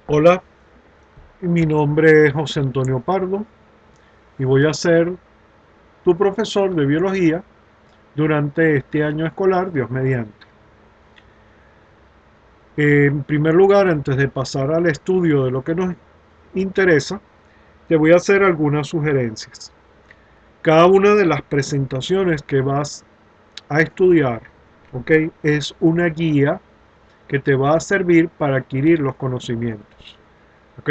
Hola, mi nombre es José Antonio Pardo y voy a ser tu profesor de biología durante este año escolar, Dios mediante. En primer lugar, antes de pasar al estudio de lo que nos interesa, te voy a hacer algunas sugerencias. Cada una de las presentaciones que vas a estudiar, ¿ok? Es una guía que te va a servir para adquirir los conocimientos. ¿Ok?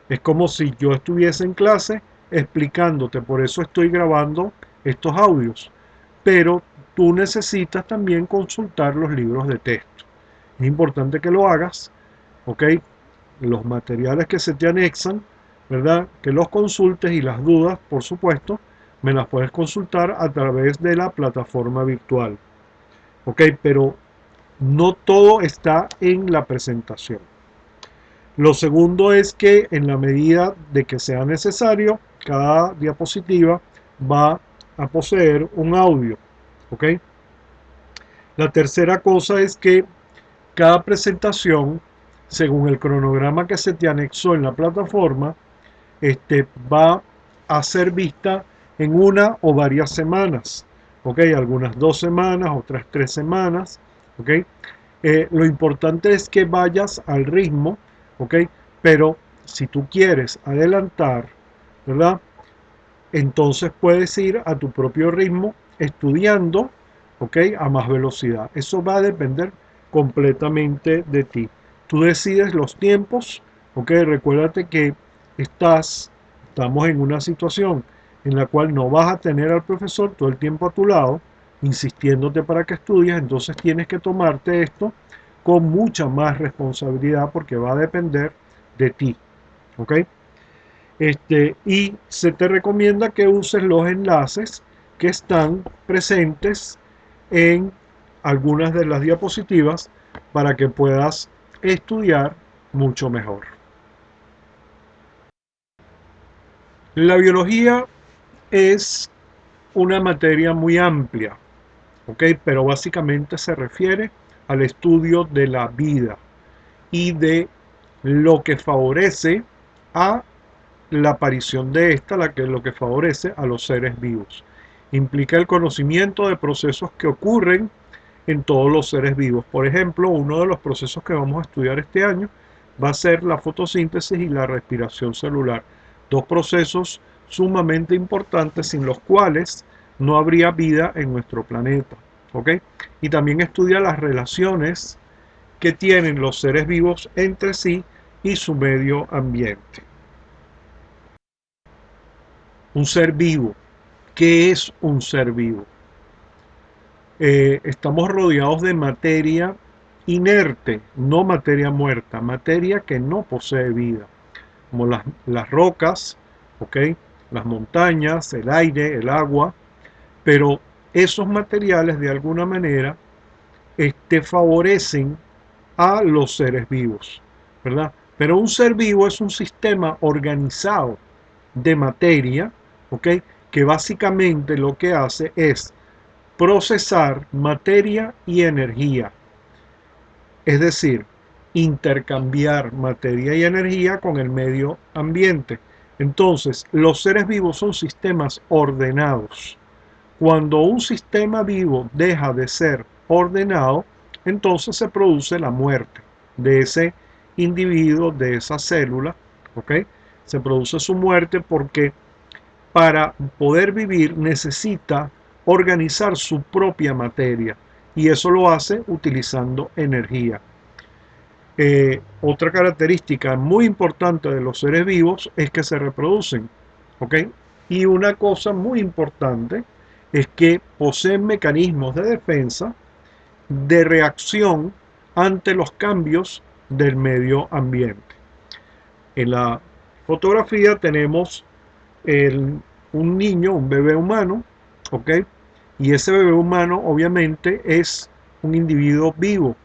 Es como si yo estuviese en clase explicándote, por eso estoy grabando estos audios. Pero tú necesitas también consultar los libros de texto. Es importante que lo hagas, ¿ok? Los materiales que se te anexan, ¿verdad? Que los consultes y las dudas, por supuesto, me las puedes consultar a través de la plataforma virtual, ¿ok? Pero no todo está en la presentación. Lo segundo es que en la medida de que sea necesario, cada diapositiva va a poseer un audio. ¿Ok? La tercera cosa es que cada presentación, según el cronograma que se te anexó en la plataforma, va a ser vista en una o varias semanas. ¿Ok? Algunas 2 semanas, otras 3 semanas. ¿Ok? Lo importante es que vayas al ritmo, ¿ok? Pero si tú quieres adelantar, ¿verdad? Entonces puedes ir a tu propio ritmo estudiando, ¿ok? A más velocidad. Eso va a depender completamente de ti. Tú decides los tiempos, ¿ok? Recuérdate que estamos en una situación en la cual no vas a tener al profesor todo el tiempo a tu lado, insistiéndote para que estudies, entonces tienes que tomarte esto con mucha más responsabilidad porque va a depender de ti, ¿ok? Y se te recomienda que uses los enlaces que están presentes en algunas de las diapositivas para que puedas estudiar mucho mejor. La biología es una materia muy amplia, ¿ok? Pero básicamente se refiere al estudio de la vida y de lo que favorece a la aparición de esta, lo que favorece a los seres vivos. Implica el conocimiento de procesos que ocurren en todos los seres vivos. Por ejemplo, uno de los procesos que vamos a estudiar este año va a ser la fotosíntesis y la respiración celular. Dos procesos sumamente importantes sin los cuales no habría vida en nuestro planeta. ¿Ok? Y también estudia las relaciones que tienen los seres vivos entre sí y su medio ambiente. Un ser vivo. ¿Qué es un ser vivo? Estamos rodeados de materia inerte, no materia muerta, materia que no posee vida, como las rocas, ¿ok? Las montañas, el aire, el agua, pero esos materiales de alguna manera favorecen a los seres vivos, ¿verdad? Pero un ser vivo es un sistema organizado de materia, ¿ok? Que básicamente lo que hace es procesar materia y energía, es decir, intercambiar materia y energía con el medio ambiente. Entonces, los seres vivos son sistemas ordenados. Cuando un sistema vivo deja de ser ordenado, entonces se produce la muerte de ese individuo, de esa célula, ¿ok? Se produce su muerte porque para poder vivir necesita organizar su propia materia y eso lo hace utilizando energía. Otra característica muy importante de los seres vivos es que se reproducen, ¿ok? Y una cosa muy importante es que poseen mecanismos de defensa, de reacción ante los cambios del medio ambiente. En la fotografía tenemos el, un niño, un bebé humano, ¿ok? Y ese bebé humano obviamente es un individuo vivo,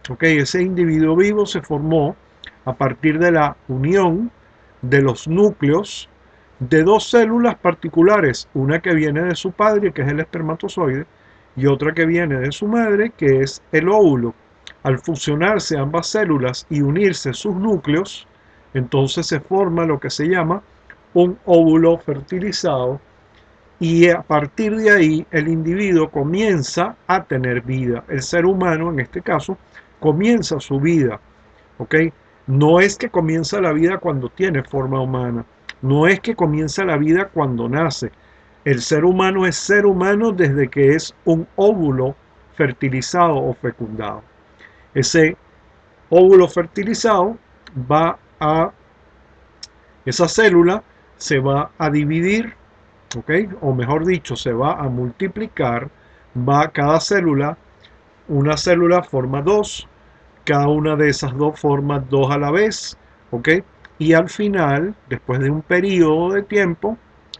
¿ok? Ese individuo vivo se formó a partir de la unión de los núcleos de dos células particulares, una que viene de su padre, que es el espermatozoide, y otra que viene de su madre, que es el óvulo. Al fusionarse ambas células y unirse sus núcleos, Entonces se forma lo que se llama un óvulo fertilizado y a partir de ahí el individuo comienza a tener vida. El ser humano, en este caso, comienza su vida, ¿ok? No es que comienza la vida cuando tiene forma humana, no es que comienza la vida cuando nace. El ser humano es ser humano desde que es un óvulo fertilizado o fecundado. Ese óvulo fertilizado va a, esa célula se va a dividir, ¿ok? O mejor dicho, se va a multiplicar, va cada célula, una célula forma dos, cada una de esas dos forma dos a la vez, ¿ok? Y al final, después de un periodo de tiempo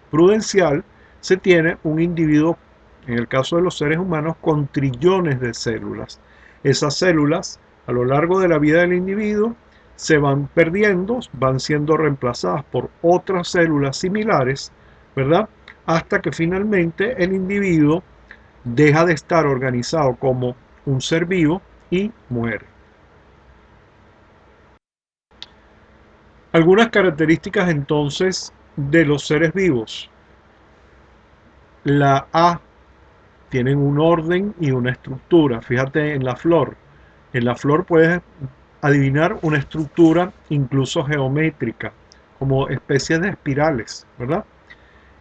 prudencial, se tiene un individuo, en el caso de los seres humanos, con trillones de células. Esas células, a lo largo de la vida del individuo, se van perdiendo, van siendo reemplazadas por otras células similares, ¿verdad? Hasta que finalmente el individuo deja de estar organizado como un ser vivo y muere. Algunas características entonces de los seres vivos. La A tienen un orden y una estructura. Fíjate en la flor. En la flor puedes adivinar una estructura incluso geométrica, como especies de espirales, ¿verdad?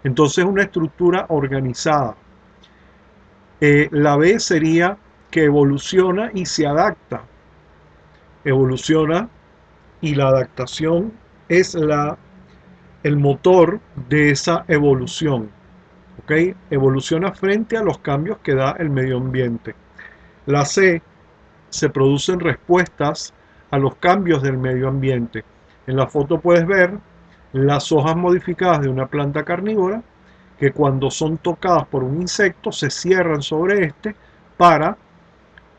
Entonces una estructura organizada. La B sería que evoluciona y se adapta. Evoluciona y la adaptación es el motor de esa evolución. ¿Ok? Evoluciona frente a los cambios que da el medio ambiente. La C, se producen respuestas a los cambios del medio ambiente. En la foto puedes ver las hojas modificadas de una planta carnívora que cuando son tocadas por un insecto se cierran sobre este para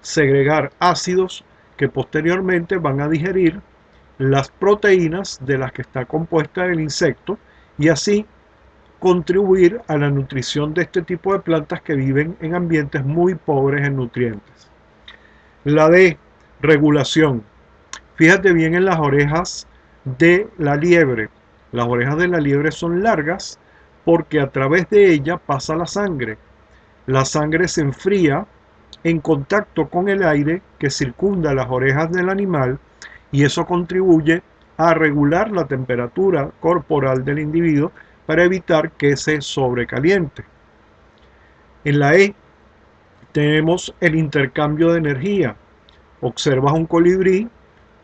segregar ácidos que posteriormente van a digerir las proteínas de las que está compuesta el insecto y así contribuir a la nutrición de este tipo de plantas que viven en ambientes muy pobres en nutrientes. La D, regulación. Fíjate bien en las orejas de la liebre. Las orejas de la liebre son largas porque a través de ella pasa la sangre. La sangre se enfría en contacto con el aire que circunda las orejas del animal y eso contribuye a regular la temperatura corporal del individuo para evitar que se sobrecaliente. En la E tenemos el intercambio de energía. Observas un colibrí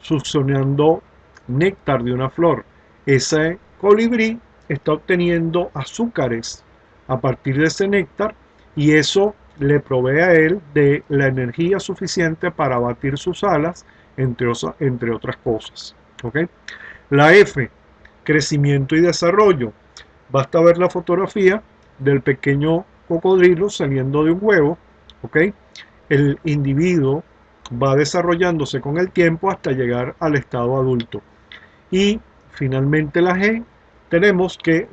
succionando néctar de una flor. Ese colibrí está obteniendo azúcares a partir de ese néctar y eso le provee a él de la energía suficiente para batir sus alas, entre otras cosas. ¿Okay? La F, crecimiento y desarrollo. Basta ver la fotografía del pequeño cocodrilo saliendo de un huevo. ¿Okay? El individuo va desarrollándose con el tiempo hasta llegar al estado adulto. Y finalmente la G, tenemos que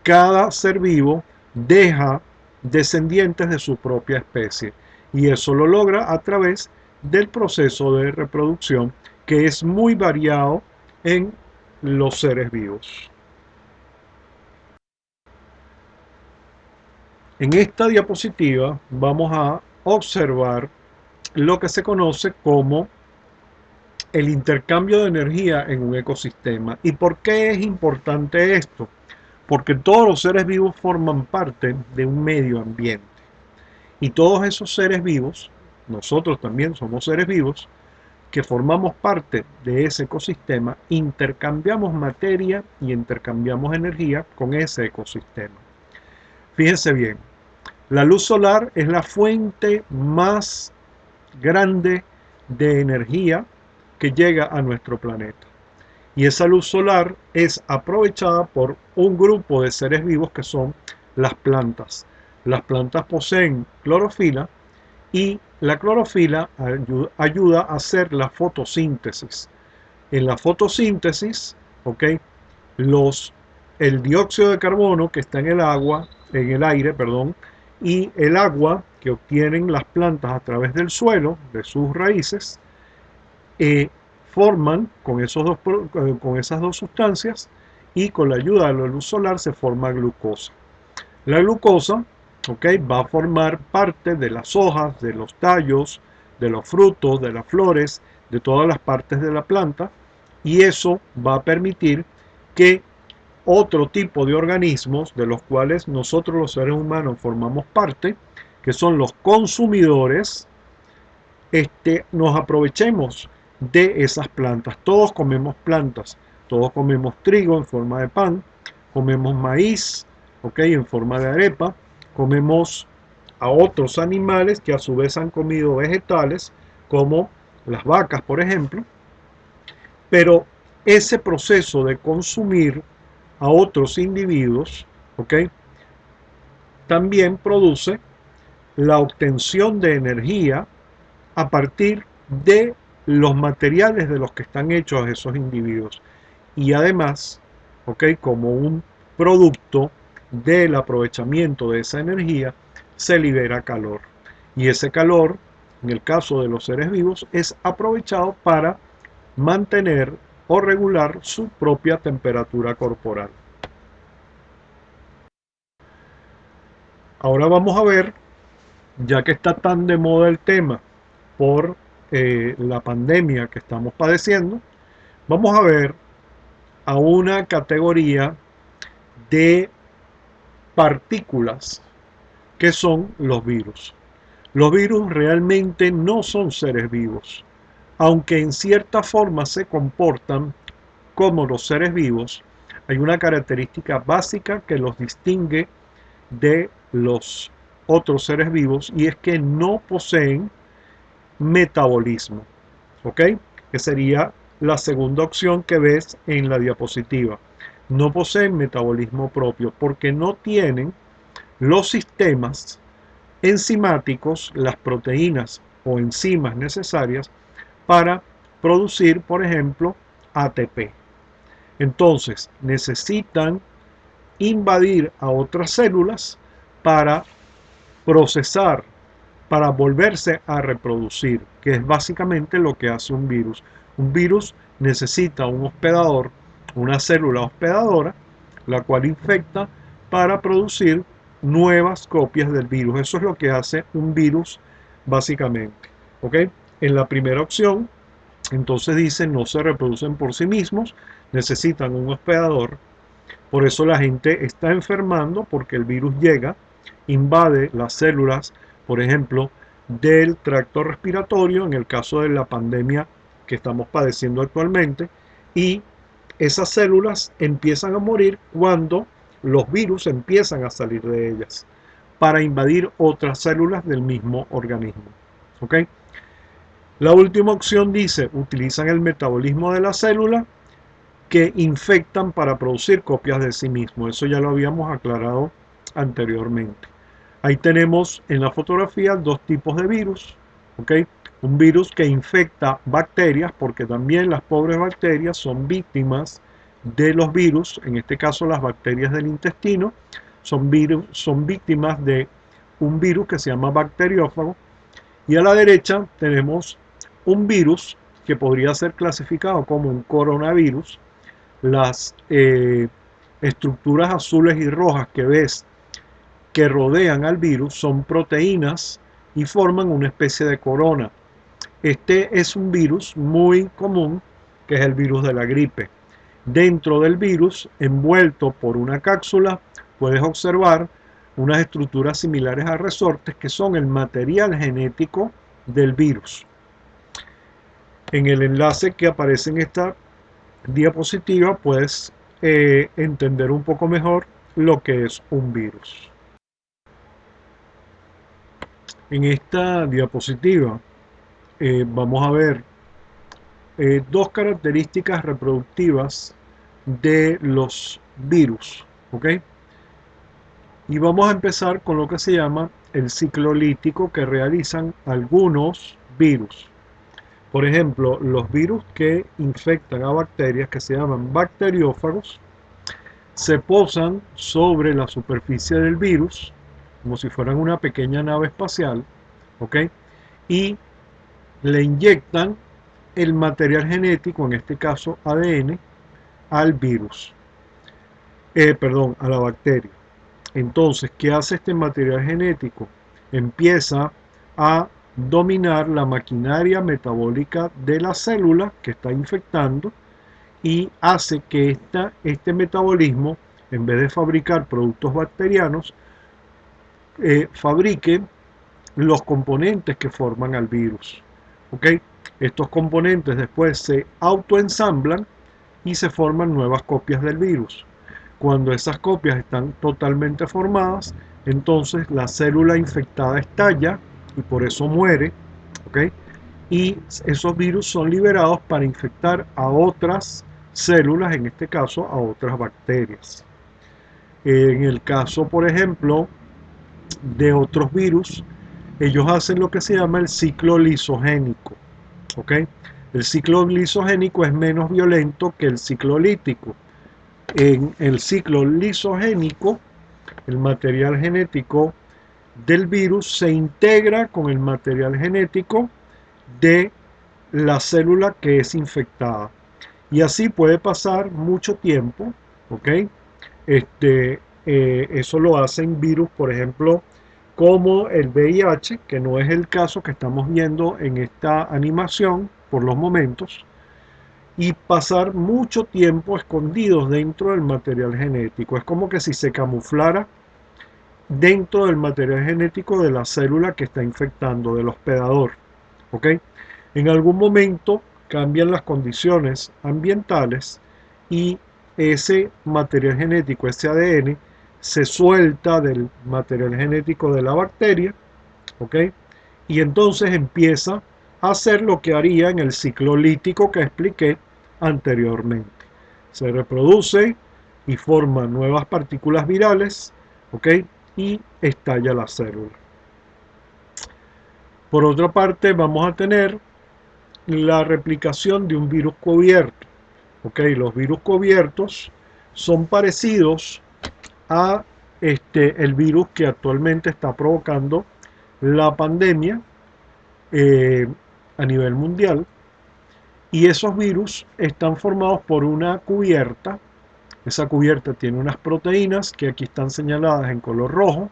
cada ser vivo deja descendientes de su propia especie y eso lo logra a través del proceso de reproducción que es muy variado en los seres vivos. En esta diapositiva vamos a observar lo que se conoce como el intercambio de energía en un ecosistema. ¿Y por qué es importante esto? Porque todos los seres vivos forman parte de un medio ambiente. Y todos esos seres vivos, nosotros también somos seres vivos, que formamos parte de ese ecosistema, intercambiamos materia y intercambiamos energía con ese ecosistema. Fíjense bien, la luz solar es la fuente más grande de energía que llega a nuestro planeta. Y esa luz solar es aprovechada por un grupo de seres vivos que son las plantas. Las plantas poseen clorofila y la clorofila ayuda a hacer la fotosíntesis. En la fotosíntesis, ¿okay? El dióxido de carbono que está en el aire, y el agua que obtienen las plantas a través del suelo, de sus raíces, forman con esas dos sustancias y con la ayuda de la luz solar se forma glucosa. La glucosa, va a formar parte de las hojas, de los tallos, de los frutos, de las flores, de todas las partes de la planta, y eso va a permitir que otro tipo de organismos, de los cuales nosotros los seres humanos formamos parte, que son los consumidores, nos aprovechemos de esas plantas. Todos comemos plantas, todos comemos trigo en forma de pan, comemos maíz, en forma de arepa, comemos a otros animales que a su vez han comido vegetales, como las vacas, por ejemplo, pero ese proceso de consumir a otros individuos, también produce la obtención de energía a partir de los materiales de los que están hechos esos individuos. Y además, como un producto del aprovechamiento de esa energía, se libera calor. Y ese calor, en el caso de los seres vivos, es aprovechado para mantener o regular su propia temperatura corporal. Ahora vamos a ver, ya que está tan de moda el tema por la pandemia que estamos padeciendo, vamos a ver a una categoría de partículas que son los virus. Los virus realmente no son seres vivos, aunque en cierta forma se comportan como los seres vivos. Hay una característica básica que los distingue de los otros seres vivos, y es que no poseen metabolismo, que sería la segunda opción que ves en la diapositiva. No poseen metabolismo propio porque no tienen los sistemas enzimáticos, las proteínas o enzimas necesarias para producir, por ejemplo, ATP. Entonces, necesitan invadir a otras células para procesar, para volverse a reproducir, que es básicamente lo que hace un virus. Un virus necesita un hospedador, una célula hospedadora, la cual infecta para producir nuevas copias del virus. Eso es lo que hace un virus básicamente. En la primera opción, entonces dice, no se reproducen por sí mismos, necesitan un hospedador. Por eso la gente está enfermando, porque el virus llega, invade las células, por ejemplo, del tracto respiratorio, en el caso de la pandemia que estamos padeciendo actualmente, y esas células empiezan a morir cuando los virus empiezan a salir de ellas para invadir otras células del mismo organismo. La última opción dice, utilizan el metabolismo de la célula que infectan para producir copias de sí mismos. Eso ya lo habíamos aclarado anteriormente. Ahí tenemos en la fotografía dos tipos de virus. Un virus que infecta bacterias, porque también las pobres bacterias son víctimas de los virus. En este caso, las bacterias del intestino son víctimas de un virus que se llama bacteriófago. Y a la derecha tenemos un virus que podría ser clasificado como un coronavirus. Las estructuras azules y rojas que ves que rodean al virus son proteínas y forman una especie de corona. Este es un virus muy común, que es el virus de la gripe. Dentro del virus, envuelto por una cápsula, puedes observar unas estructuras similares a resortes que son el material genético del virus. En el enlace que aparece en esta diapositiva puedes entender un poco mejor lo que es un virus. En esta diapositiva vamos a ver dos características reproductivas de los virus, y vamos a empezar con lo que se llama el ciclo lítico que realizan algunos virus. Por ejemplo, los virus que infectan a bacterias, que se llaman bacteriófagos, se posan sobre la superficie del virus como si fueran una pequeña nave espacial, y le inyectan el material genético, en este caso ADN, al virus, perdón, a la bacteria. Entonces, ¿qué hace este material genético? Empieza a dominar la maquinaria metabólica de la célula que está infectando y hace que este metabolismo, en vez de fabricar productos bacterianos, fabrique los componentes que forman al virus. ¿Ok? Estos componentes después se autoensamblan y se forman nuevas copias del virus. Cuando esas copias están totalmente formadas, entonces la célula infectada estalla y por eso muere. ¿Ok? Y esos virus son liberados para infectar a otras células, en este caso a otras bacterias. En el caso, por ejemplo, de otros virus, ellos hacen lo que se llama el ciclo lisogénico. ¿Ok? El ciclo lisogénico es menos violento que el ciclo lítico. En el ciclo lisogénico, el material genético del virus se integra con el material genético de la célula que es infectada. Y así puede pasar mucho tiempo, ¿ok? Eso lo hacen virus, por ejemplo, como el VIH, que no es el caso que estamos viendo en esta animación por los momentos, y pasar mucho tiempo escondidos dentro del material genético. Es como que si se camuflara dentro del material genético de la célula que está infectando, del hospedador. ¿Ok? En algún momento cambian las condiciones ambientales y ese material genético, ese ADN, se suelta del material genético de la bacteria, ¿ok? Y entonces empieza a hacer lo que haría en el ciclo lítico que expliqué anteriormente. Se reproduce y forma nuevas partículas virales, ¿ok? Y estalla la célula. Por otra parte, vamos a tener la replicación de un virus cubierto. ¿Ok? Los virus cubiertos son parecidos a el virus que actualmente está provocando la pandemia a nivel mundial. Y esos virus están formados por una cubierta. Esa cubierta tiene unas proteínas que aquí están señaladas en color rojo.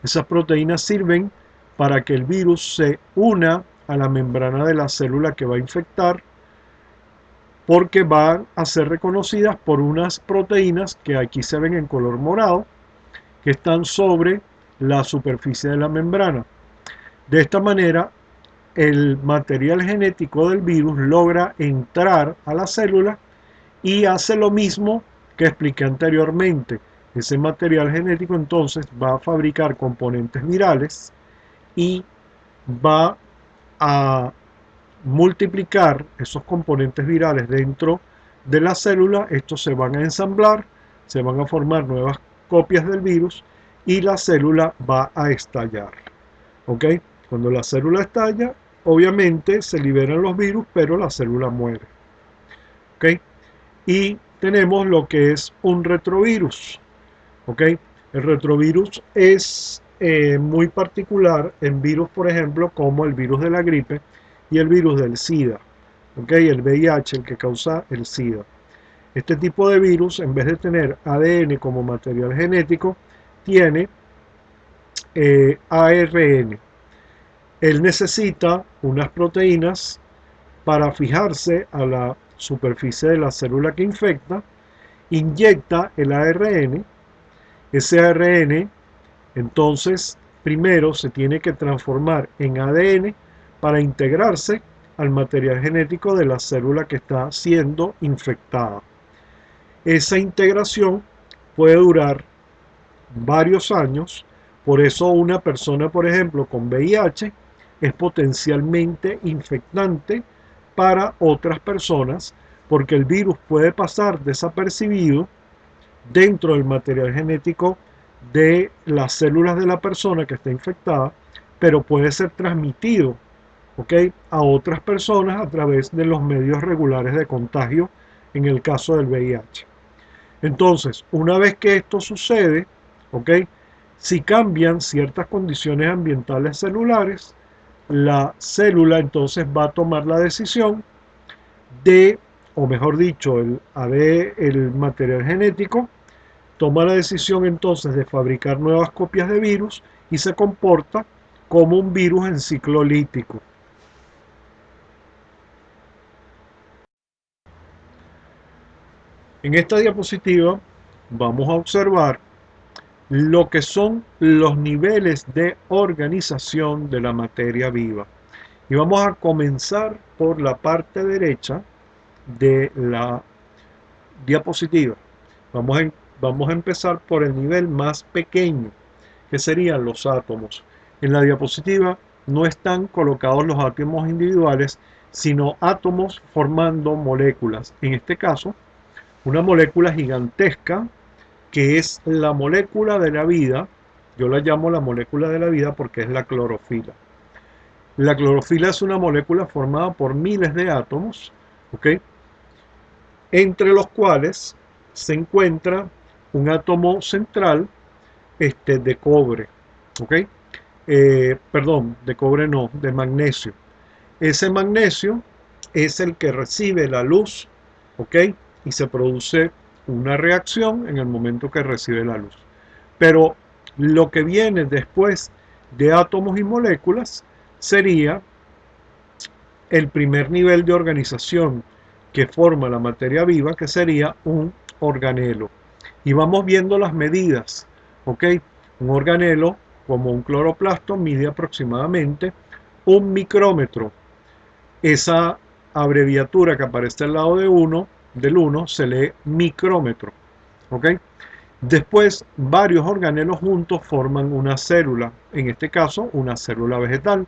Esas proteínas sirven para que el virus se una a la membrana de la célula que va a infectar, porque van a ser reconocidas por unas proteínas que aquí se ven en color morado, que están sobre la superficie de la membrana. De esta manera, el material genético del virus logra entrar a la célula y hace lo mismo que expliqué anteriormente. Ese material genético entonces va a fabricar componentes virales y va a multiplicar esos componentes virales dentro de la célula. Estos se van a ensamblar, se van a formar nuevas copias del virus y la célula va a estallar. ¿Ok? Cuando la célula estalla, obviamente se liberan los virus, pero la célula muere. ¿Ok? Y tenemos lo que es un retrovirus. ¿Ok? El retrovirus es muy particular en virus, por ejemplo, como el virus de la gripe y el virus del SIDA. ¿Ok? El VIH, el que causa el SIDA. Este tipo de virus, en vez de tener ADN como material genético, tiene ARN. Él necesita unas proteínas para fijarse a la superficie de la célula que infecta, inyecta el ARN. Ese ARN entonces primero se tiene que transformar en ADN para integrarse al material genético de la célula que está siendo infectada. Esa integración puede durar varios años, por eso una persona, por ejemplo, con VIH es potencialmente infectante para otras personas, porque el virus puede pasar desapercibido dentro del material genético de las células de la persona que está infectada, pero puede ser transmitido, ¿ok?, a otras personas a través de los medios regulares de contagio en el caso del VIH. Entonces, una vez que esto sucede, ¿ok?, si cambian ciertas condiciones ambientales celulares, la célula entonces va a tomar la decisión de, o mejor dicho, el AD, el material genético, toma la decisión entonces de fabricar nuevas copias de virus y se comporta como un virus en ciclo lítico. En esta diapositiva vamos a observar lo que son los niveles de organización de la materia viva. Y vamos a comenzar por la parte derecha de la diapositiva. Vamos a empezar por el nivel más pequeño, que serían los átomos. En la diapositiva no están colocados los átomos individuales, sino átomos formando moléculas. En este caso, una molécula gigantesca que es la molécula de la vida. Yo la llamo la molécula de la vida porque es la clorofila. La clorofila es una molécula formada por miles de átomos, ¿ok? Entre los cuales se encuentra un átomo central de cobre, ¿ok? Perdón, de cobre no, de magnesio. Ese magnesio es el que recibe la luz, ¿ok? Y se produce una reacción en el momento que recibe la luz. Pero lo que viene después de átomos y moléculas sería el primer nivel de organización que forma la materia viva, que sería un organelo. Y vamos viendo las medidas, ¿ok? Un organelo, como un cloroplasto, mide aproximadamente 1 micrómetro. Esa abreviatura que aparece al lado del 1 se lee micrómetro, ¿ok? Después, varios organelos juntos forman una célula, en este caso, una célula vegetal,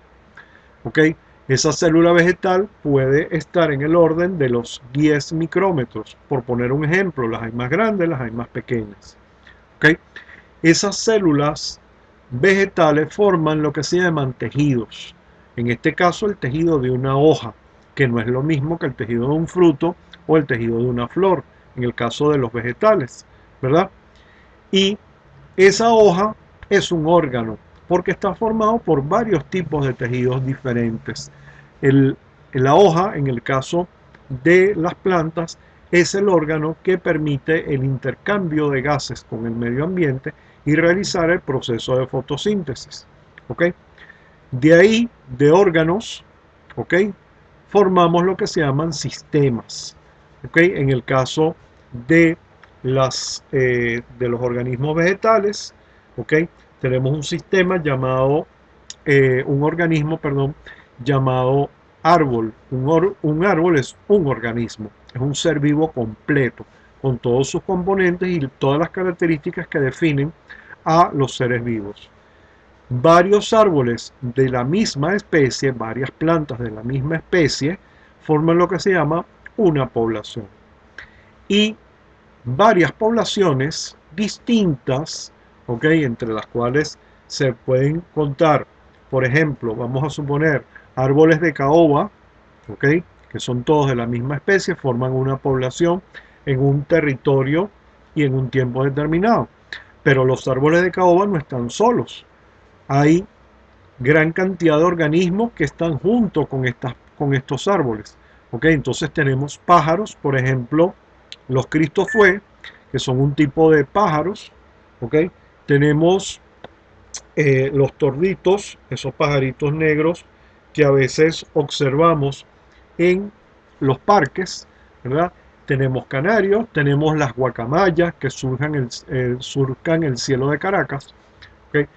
¿ok? Esa célula vegetal puede estar en el orden de los 10 micrómetros, por poner un ejemplo, las hay más grandes, las hay más pequeñas, ¿ok? Esas células vegetales forman lo que se llaman tejidos. En este caso, el tejido de una hoja, que no es lo mismo que el tejido de un fruto o el tejido de una flor, en el caso de los vegetales, ¿verdad? Y esa hoja es un órgano, porque está formado por varios tipos de tejidos diferentes. La hoja, en el caso de las plantas, es el órgano que permite el intercambio de gases con el medio ambiente y realizar el proceso de fotosíntesis. ¿Ok? De ahí, de órganos, ¿ok?, formamos lo que se llaman sistemas. ¿Ok? En el caso de los organismos vegetales, ¿ok?, tenemos un sistema llamado, un organismo, perdón, llamado árbol. Un árbol es un organismo, es un ser vivo completo, con todos sus componentes y todas las características que definen a los seres vivos. Varios árboles de la misma especie, varias plantas de la misma especie, forman lo que se llama una población. Y varias poblaciones distintas, ¿ok?, entre las cuales se pueden contar, por ejemplo, vamos a suponer árboles de caoba, ¿ok?, que son todos de la misma especie, forman una población en un territorio y en un tiempo determinado. Pero los árboles de caoba no están solos. Hay gran cantidad de organismos que están junto con estos árboles. ¿Ok? Entonces tenemos pájaros, por ejemplo, los cristofué, que son un tipo de pájaros. ¿Ok? Tenemos los torditos, esos pajaritos negros que a veces observamos en los parques, ¿verdad? Tenemos canarios, tenemos las guacamayas que surcan el cielo de Caracas. ¿Ok?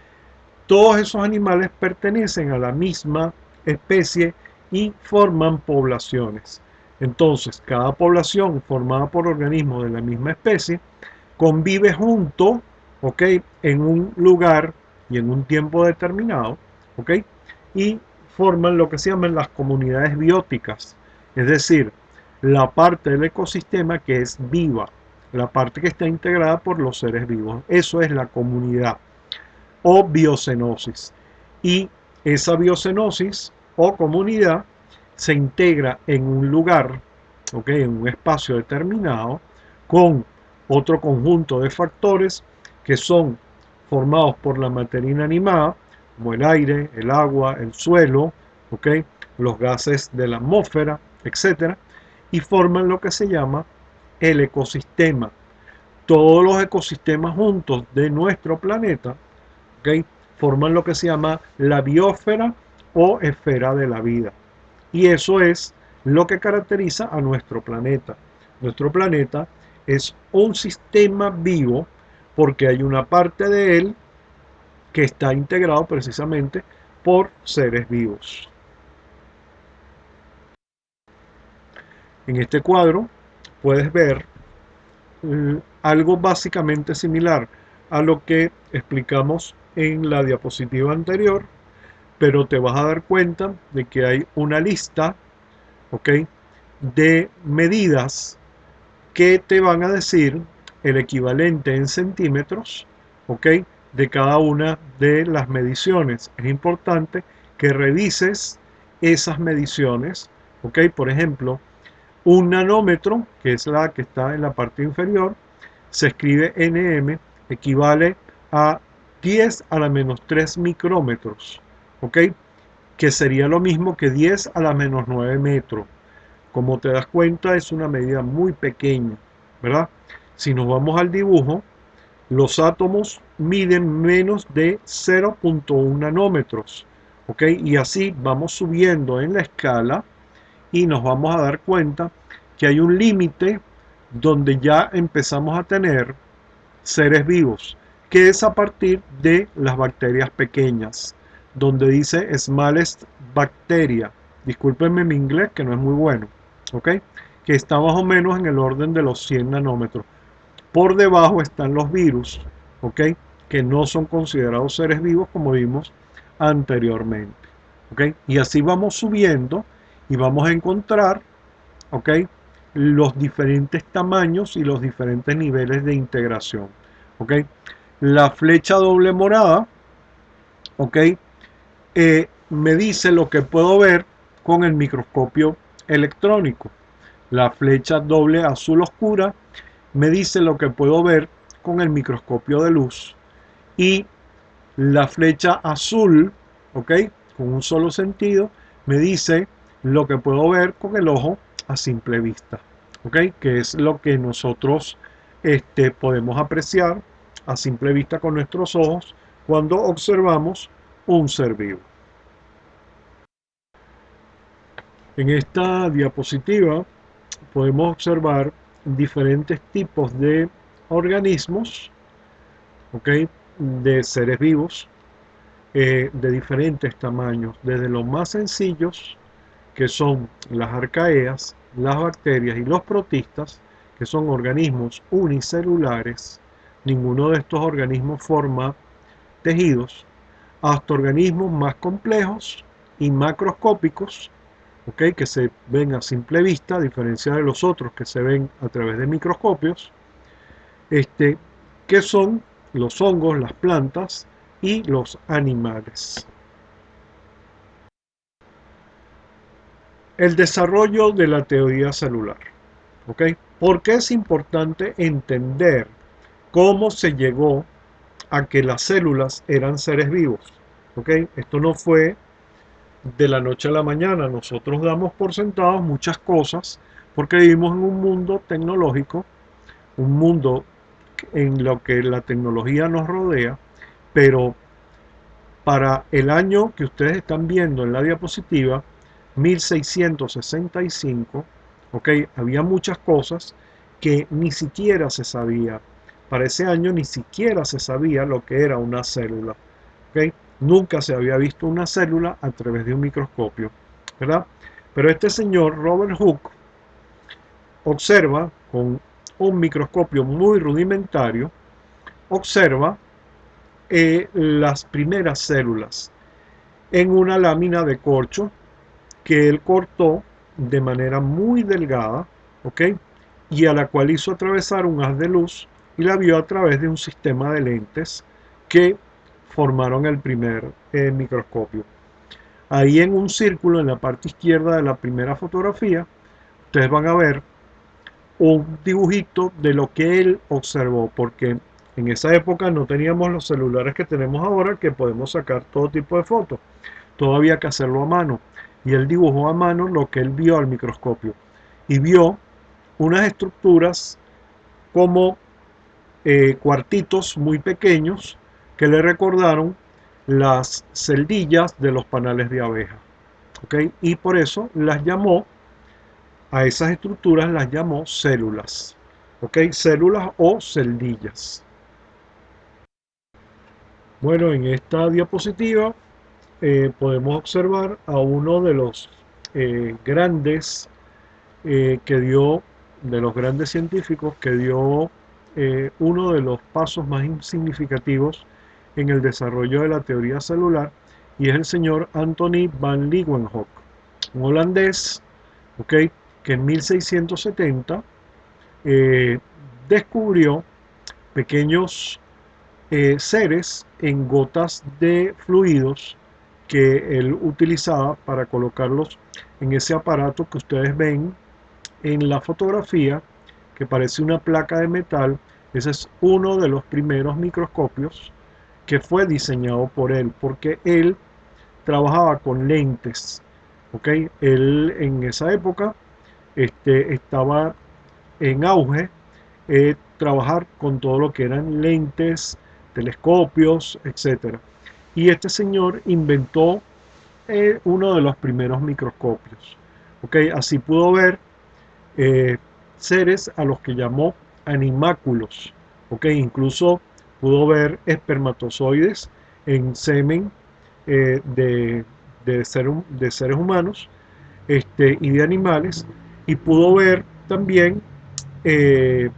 Todos esos animales pertenecen a la misma especie y forman poblaciones. Entonces, cada población formada por organismos de la misma especie convive junto, ¿ok?, en un lugar y en un tiempo determinado, ¿ok?, y forman lo que se llaman las comunidades bióticas, es decir, la parte del ecosistema que es viva, la parte que está integrada por los seres vivos. Eso es la comunidad o biocenosis. Y esa biocenosis o comunidad se integra en un lugar, ¿ok?, en un espacio determinado, con otro conjunto de factores que son formados por la materia inanimada, como el aire, el agua, el suelo, ¿ok?, los gases de la atmósfera, etc. y forman lo que se llama el ecosistema. Todos los ecosistemas juntos de nuestro planeta, ¿ok?, forman lo que se llama la biosfera o esfera de la vida. Y eso es lo que caracteriza a nuestro planeta. Nuestro planeta es un sistema vivo porque hay una parte de él que está integrado precisamente por seres vivos. En este cuadro puedes ver algo básicamente similar a lo que explicamos en la diapositiva anterior, pero te vas a dar cuenta de que hay una lista, ¿ok?, de medidas que te van a decir el equivalente en centímetros, ¿ok?, de cada una de las mediciones. Es importante que revises esas mediciones, ¿ok? Por ejemplo, un nanómetro, que es la que está en la parte inferior, se escribe nm, equivale a 10 a la menos 3 micrómetros, ¿ok?, que sería lo mismo que 10 a la menos 9 metros. Como te das cuenta, es una medida muy pequeña, ¿verdad? Si nos vamos al dibujo, los átomos miden menos de 0.1 nanómetros, ¿ok? Y así vamos subiendo en la escala y nos vamos a dar cuenta que hay un límite donde ya empezamos a tener seres vivos, que es a partir de las bacterias pequeñas, donde dice smallest bacteria. Discúlpenme mi inglés, que no es muy bueno, ¿ok?, que está más o menos en el orden de los 100 nanómetros. Por debajo están los virus, ¿ok?, que no son considerados seres vivos como vimos anteriormente, ¿ok? Y así vamos subiendo y vamos a encontrar, ¿ok?, los diferentes tamaños y los diferentes niveles de integración, ¿ok? La flecha doble morada, ¿ok?, me dice lo que puedo ver con el microscopio electrónico. La flecha doble azul oscura me dice lo que puedo ver con el microscopio de luz. Y la flecha azul, ¿ok?, con un solo sentido, me dice lo que puedo ver con el ojo a simple vista, ¿ok?, que es lo que nosotros podemos apreciar a simple vista con nuestros ojos cuando observamos un ser vivo. En esta diapositiva podemos observar diferentes tipos de organismos, ¿ok?, de seres vivos, de diferentes tamaños, desde los más sencillos, que son las arcaeas, las bacterias y los protistas, que son organismos unicelulares. Ninguno de estos organismos forma tejidos, hasta organismos más complejos y macroscópicos, ¿ok?, que se ven a simple vista, a diferencia de los otros que se ven a través de microscopios, que son los hongos, las plantas y los animales. El desarrollo de la teoría celular, ¿ok? ¿Por qué es importante entender cómo se llegó a que las células eran seres vivos? ¿Ok? Esto no fue de la noche a la mañana. Nosotros damos por sentados muchas cosas porque vivimos en un mundo tecnológico, un mundo en lo que la tecnología nos rodea, pero para el año que ustedes están viendo en la diapositiva, 1665, ¿ok?, había muchas cosas que ni siquiera se sabía. Para ese año ni siquiera se sabía lo que era una célula, ¿ok? Nunca se había visto una célula a través de un microscopio, ¿verdad? Pero este señor, Robert Hooke, observa con un microscopio muy rudimentario, observa las primeras células en una lámina de corcho que él cortó de manera muy delgada, ¿ok?, y a la cual hizo atravesar un haz de luz y la vio a través de un sistema de lentes que formaron el primer microscopio. Ahí en un círculo en la parte izquierda de la primera fotografía, ustedes van a ver un dibujito de lo que él observó, porque en esa época no teníamos los celulares que tenemos ahora, que podemos sacar todo tipo de fotos. Todo había que hacerlo a mano. Y él dibujó a mano lo que él vio al microscopio. y vio unas estructuras como cuartitos muy pequeños que le recordaron las celdillas de los panales de abeja. ¿Okay? Y por eso las llamó, a esas estructuras las llamó células. ¿Okay? Células o celdillas. Bueno, en esta diapositiva podemos observar a uno de los grandes que dio, de los grandes científicos que dio uno de los pasos más significativos en el desarrollo de la teoría celular, y es el señor Anthony van Leeuwenhoek, un holandés, ¿okay? Que en 1670 descubrió pequeños seres en gotas de fluidos que él utilizaba para colocarlos en ese aparato que ustedes ven en la fotografía, que parece una placa de metal. Ese es uno de los primeros microscopios que fue diseñado por él, porque él trabajaba con lentes. ¿Okay? Él en esa época estaba en auge trabajar con todo lo que eran lentes, telescopios, etc. Y este señor inventó uno de los primeros microscopios. ¿Okay? Así pudo ver seres a los que llamó animáculos. ¿Okay? Incluso pudo ver espermatozoides en semen de seres humanos y de animales, y pudo ver también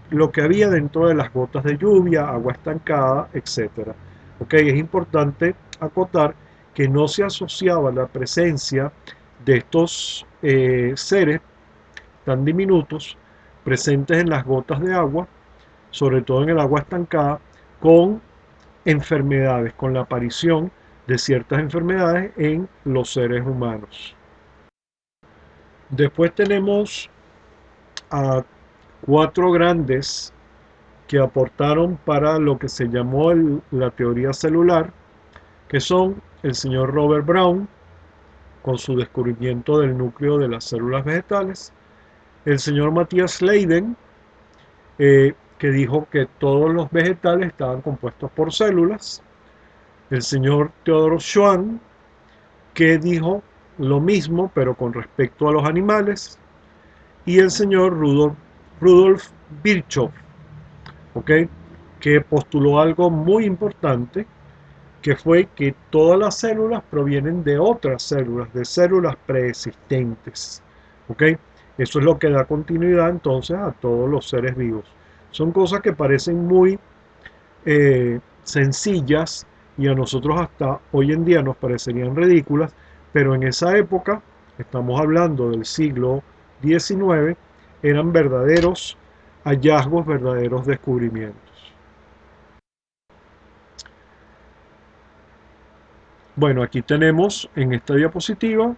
lo que había dentro de las gotas de lluvia, agua estancada, etc. ¿Okay? Es importante acotar que no se asociaba la presencia de estos seres tan diminutos presentes en las gotas de agua, sobre todo en el agua estancada, con enfermedades, con la aparición de ciertas enfermedades en los seres humanos. Después tenemos a cuatro grandes que aportaron para lo que se llamó la teoría celular, que son el señor Robert Brown, con su descubrimiento del núcleo de las células vegetales, el señor Matthias Leiden, que dijo que todos los vegetales estaban compuestos por células, el señor Theodor Schwann, que dijo lo mismo pero con respecto a los animales, y el señor Rudolf Virchow, ¿okay? Que postuló algo muy importante, que fue que todas las células provienen de otras células, de células preexistentes. ¿Okay? Eso es lo que da continuidad entonces a todos los seres vivos. Son cosas que parecen muy sencillas y a nosotros hasta hoy en día nos parecerían ridículas, pero en esa época, estamos hablando del siglo XIX, eran verdaderos hallazgos, verdaderos descubrimientos. Bueno, aquí tenemos en esta diapositiva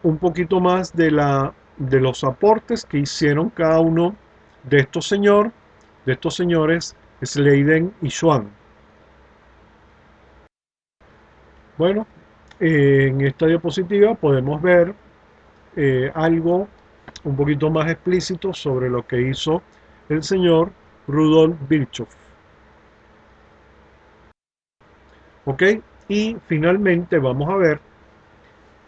un poquito más de los aportes que hicieron cada uno de estos señores Leiden y Schwann. Bueno, en esta diapositiva podemos ver algo un poquito más explícito sobre lo que hizo el señor Rudolf Virchow. ¿Ok? Y finalmente vamos a ver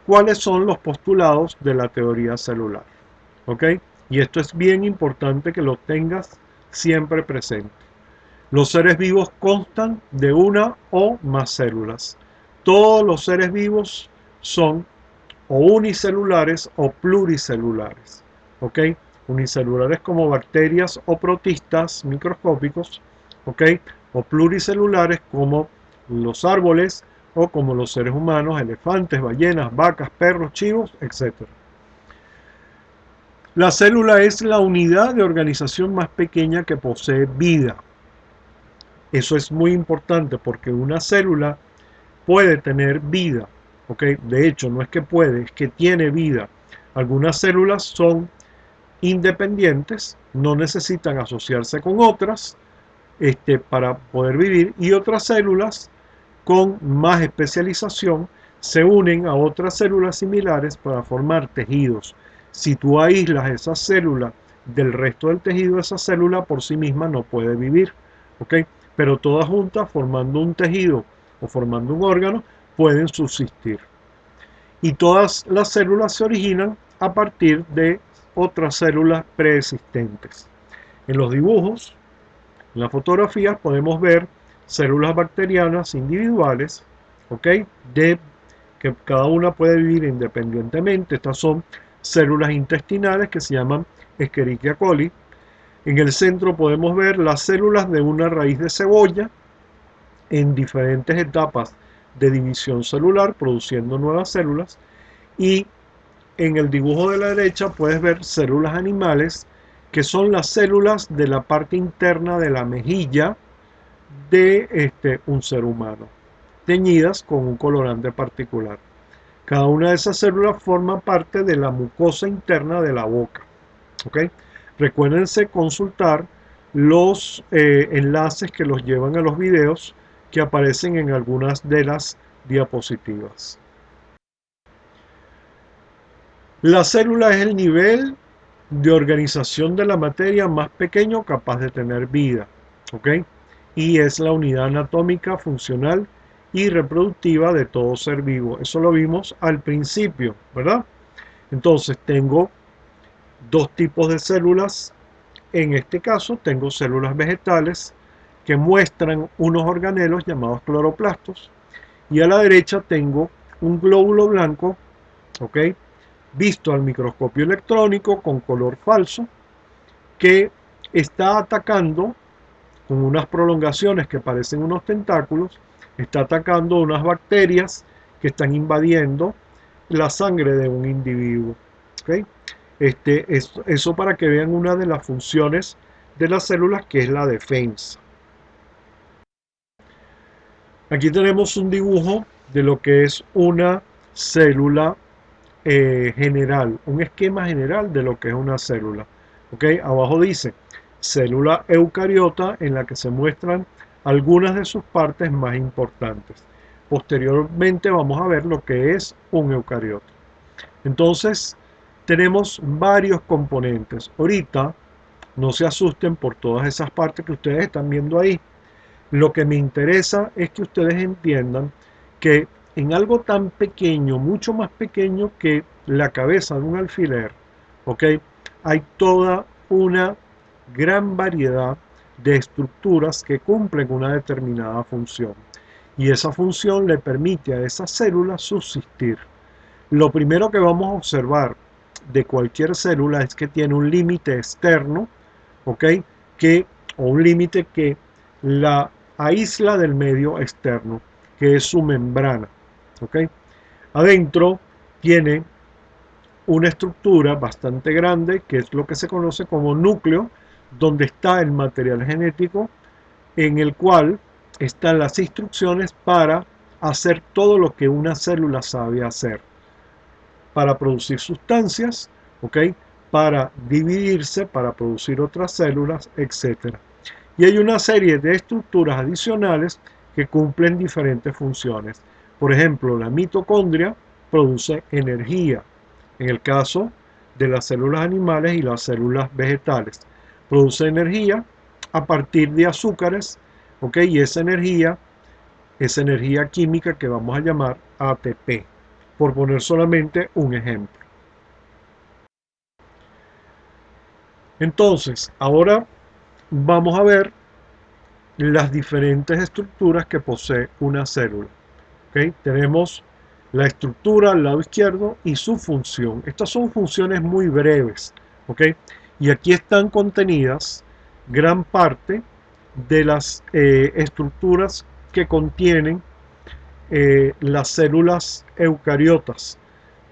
cuáles son los postulados de la teoría celular. ¿Ok? Y esto es bien importante que lo tengas siempre presente. Los seres vivos constan de una o más células. Todos los seres vivos son o unicelulares o pluricelulares. ¿Ok? Unicelulares como bacterias o protistas microscópicos. ¿Ok? O pluricelulares como los árboles o como los seres humanos, elefantes, ballenas, vacas, perros, chivos, etc. La célula es la unidad de organización más pequeña que posee vida. Eso es muy importante porque una célula puede tener vida. ¿Okay? De hecho, no es que puede, es que tiene vida. Algunas células son independientes, no necesitan asociarse con otras para poder vivir, y otras células con más especialización se unen a otras células similares para formar tejidos. Si tú aíslas esa célula del resto del tejido, esa célula por sí misma no puede vivir, ¿ok? Pero todas juntas, formando un tejido o formando un órgano, pueden subsistir. Y todas las células se originan a partir de otras células preexistentes. En los dibujos, en las fotografías, podemos ver células bacterianas individuales, ¿ok? Que cada una puede vivir independientemente. Estas son células intestinales que se llaman Escherichia coli. En el centro podemos ver las células de una raíz de cebolla en diferentes etapas de división celular, produciendo nuevas células. Y en el dibujo de la derecha puedes ver células animales, que son las células de la parte interna de la mejilla de un ser humano, teñidas con un colorante particular. Cada una de esas células forma parte de la mucosa interna de la boca. ¿Okay? Recuérdense consultar los enlaces que los llevan a los videos que aparecen en algunas de las diapositivas. La célula es el nivel de organización de la materia más pequeño capaz de tener vida, ¿ok? Y es la unidad anatómica, funcional y reproductiva de todo ser vivo. Eso lo vimos al principio, ¿verdad? Entonces tengo dos tipos de células. En este caso tengo células vegetales que muestran unos organelos llamados cloroplastos, y a la derecha tengo un glóbulo blanco, ¿ok?, visto al microscopio electrónico con color falso, que está atacando con unas prolongaciones que parecen unos tentáculos, está atacando unas bacterias que están invadiendo la sangre de un individuo. ¿Okay? Eso para que vean una de las funciones de las células, que es la defensa. Aquí tenemos un dibujo de lo que es una célula general, un esquema general de lo que es una célula. ¿Okay? Abajo dice célula eucariota, en la que se muestran algunas de sus partes más importantes. Posteriormente vamos a ver lo que es un eucariota. Entonces tenemos varios componentes. Ahorita no se asusten por todas esas partes que ustedes están viendo ahí. Lo que me interesa es que ustedes entiendan que en algo tan pequeño, mucho más pequeño que la cabeza de un alfiler, ¿ok?, hay toda una gran variedad de estructuras que cumplen una determinada función. Y esa función le permite a esa célula subsistir. Lo primero que vamos a observar de cualquier célula es que tiene un límite externo, ¿ok?, o un límite que la aísla del medio externo, que es su membrana. ¿Okay? Adentro tiene una estructura bastante grande, que es lo que se conoce como núcleo, donde está el material genético, en el cual están las instrucciones para hacer todo lo que una célula sabe hacer, para producir sustancias, ¿okay?, para dividirse, para producir otras células, etc. Y hay una serie de estructuras adicionales que cumplen diferentes funciones. Por ejemplo, la mitocondria produce energía, en el caso de las células animales y las células vegetales. Produce energía a partir de azúcares, ¿ok? Y esa energía química que vamos a llamar ATP, por poner solamente un ejemplo. Entonces, ahora vamos a ver las diferentes estructuras que posee una célula. ¿Okay? Tenemos la estructura al lado izquierdo y su función. Estas son funciones muy breves. ¿Okay? Y aquí están contenidas gran parte de las estructuras que contienen las células eucariotas,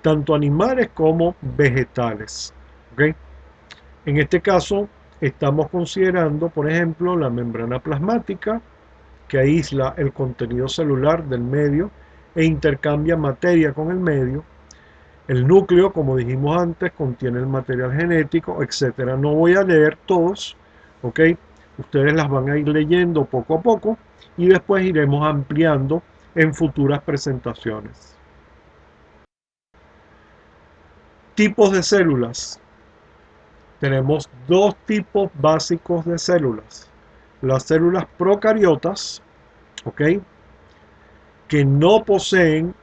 tanto animales como vegetales. ¿Okay? En este caso estamos considerando, por ejemplo, la membrana plasmática, que aísla el contenido celular del medio e intercambia materia con el medio. El núcleo, como dijimos antes, contiene el material genético, etc. No voy a leer todos, ¿ok? Ustedes las van a ir leyendo poco a poco y después iremos ampliando en futuras presentaciones. Tipos de células. Tenemos dos tipos básicos de células. Las células procariotas, ¿ok?, que no poseen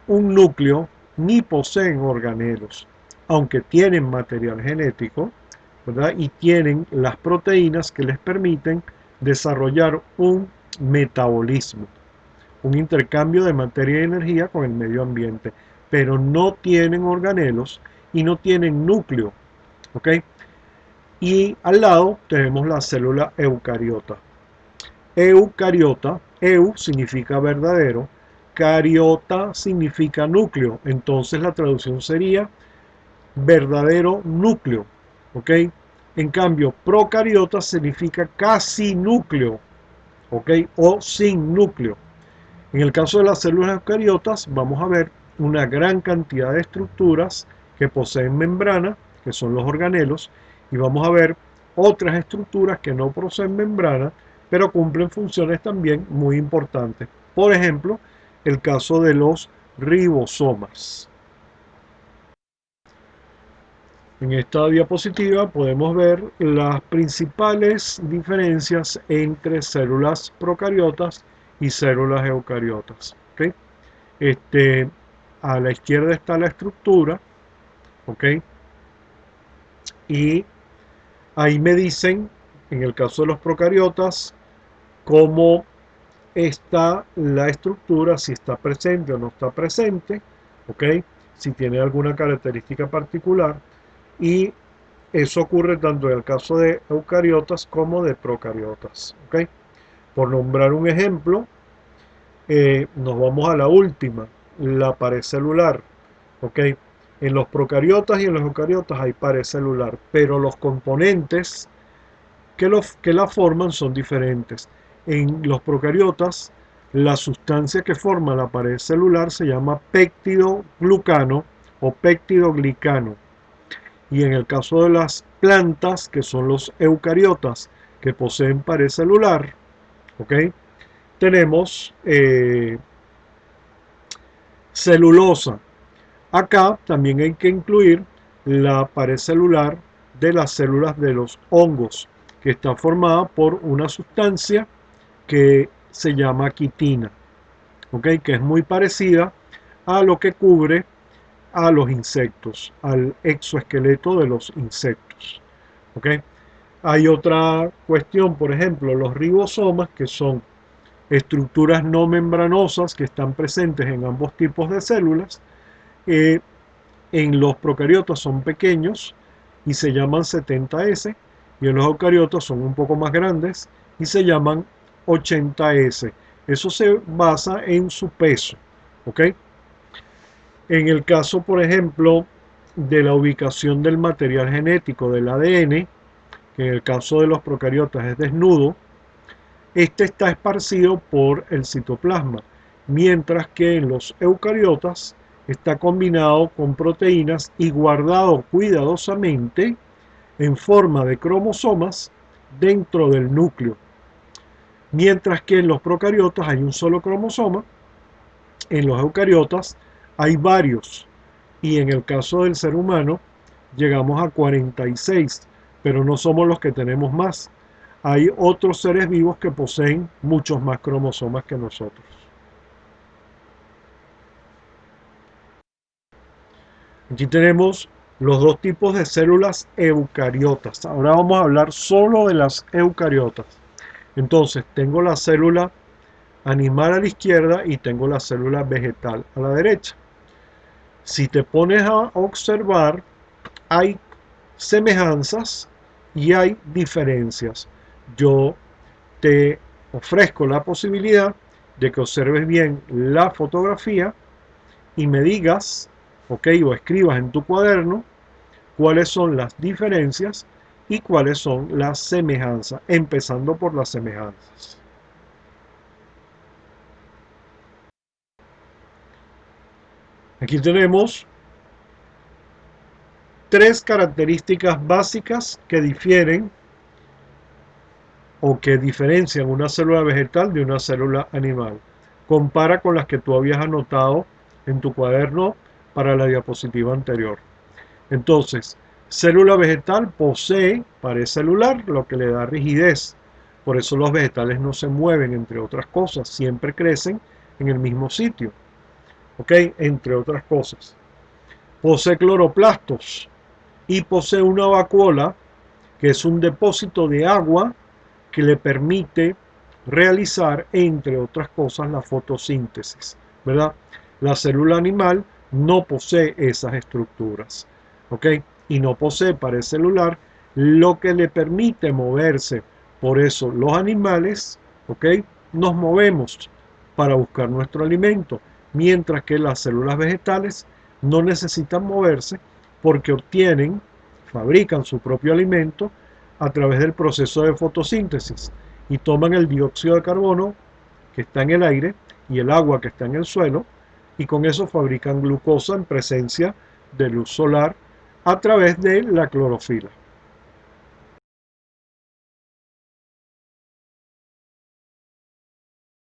un núcleo ni poseen organelos, aunque tienen material genético, ¿verdad?, y tienen las proteínas que les permiten desarrollar un metabolismo, un intercambio de materia y energía con el medio ambiente, pero no tienen organelos y no tienen núcleo, ¿ok? Y al lado tenemos la célula eucariota. Eucariota, eu significa verdadero, cariota significa núcleo, entonces la traducción sería verdadero núcleo, ¿ok? En cambio, procariota significa casi núcleo, ¿ok?, o sin núcleo. En el caso de las células eucariotas vamos a ver una gran cantidad de estructuras que poseen membrana, que son los organelos, y vamos a ver otras estructuras que no poseen membrana, pero cumplen funciones también muy importantes. Por ejemplo, el caso de los ribosomas. En esta diapositiva podemos ver las principales diferencias entre células procariotas y células eucariotas, ¿okay? A la izquierda está la estructura, ¿ok? Y ahí me dicen, en el caso de los procariotas, cómo está la estructura, si está presente o no está presente, ¿ok?, si tiene alguna característica particular, y eso ocurre tanto en el caso de eucariotas como de procariotas, ¿ok? Por nombrar un ejemplo, nos vamos a la última, la pared celular, ¿ok? En los procariotas y en los eucariotas hay pared celular, pero los componentes que la forman son diferentes. En los procariotas, la sustancia que forma la pared celular se llama péptidoglucano o péptidoglicano. Y en el caso de las plantas, que son los eucariotas, que poseen pared celular, ¿ok?, tenemos celulosa. Acá también hay que incluir la pared celular de las células de los hongos, que está formada por una sustancia que se llama quitina, ¿ok?, que es muy parecida a lo que cubre a los insectos, al exoesqueleto de los insectos, ¿ok? Hay otra cuestión, por ejemplo, los ribosomas, que son estructuras no membranosas que están presentes en ambos tipos de células. En los procariotas son pequeños y se llaman 70S, y en los eucariotas son un poco más grandes y se llaman 80S. Eso se basa en su peso, ¿ok? En el caso, por ejemplo, de la ubicación del material genético del ADN, que en el caso de los procariotas es desnudo, este está esparcido por el citoplasma, mientras que en los eucariotas está combinado con proteínas y guardado cuidadosamente en forma de cromosomas dentro del núcleo. Mientras que en los procariotas hay un solo cromosoma, en los eucariotas hay varios, y en el caso del ser humano llegamos a 46, pero no somos los que tenemos más. Hay otros seres vivos que poseen muchos más cromosomas que nosotros. Aquí tenemos los dos tipos de células eucariotas. Ahora vamos a hablar solo de las eucariotas. Entonces, tengo la célula animal a la izquierda y tengo la célula vegetal a la derecha. Si te pones a observar, hay semejanzas y hay diferencias. Yo te ofrezco la posibilidad de que observes bien la fotografía y me digas, ok, o escribas en tu cuaderno cuáles son las diferencias y cuáles son las semejanzas, empezando por las semejanzas. Aquí tenemos tres características básicas que difieren o que diferencian una célula vegetal de una célula animal. Compara con las que tú habías anotado en tu cuaderno para la diapositiva anterior. Entonces, célula vegetal posee pared celular, lo que le da rigidez. Por eso los vegetales no se mueven, entre otras cosas, siempre crecen en el mismo sitio, ¿ok? Entre otras cosas. Posee cloroplastos y posee una vacuola, que es un depósito de agua que le permite realizar, entre otras cosas, la fotosíntesis, ¿verdad? La célula animal no posee esas estructuras, ¿ok? Y no posee pared celular, lo que le permite moverse. Por eso los animales, ¿ok? Nos movemos para buscar nuestro alimento, mientras que las células vegetales no necesitan moverse porque fabrican su propio alimento a través del proceso de fotosíntesis y toman el dióxido de carbono que está en el aire y el agua que está en el suelo, y con eso fabrican glucosa en presencia de luz solar a través de la clorofila.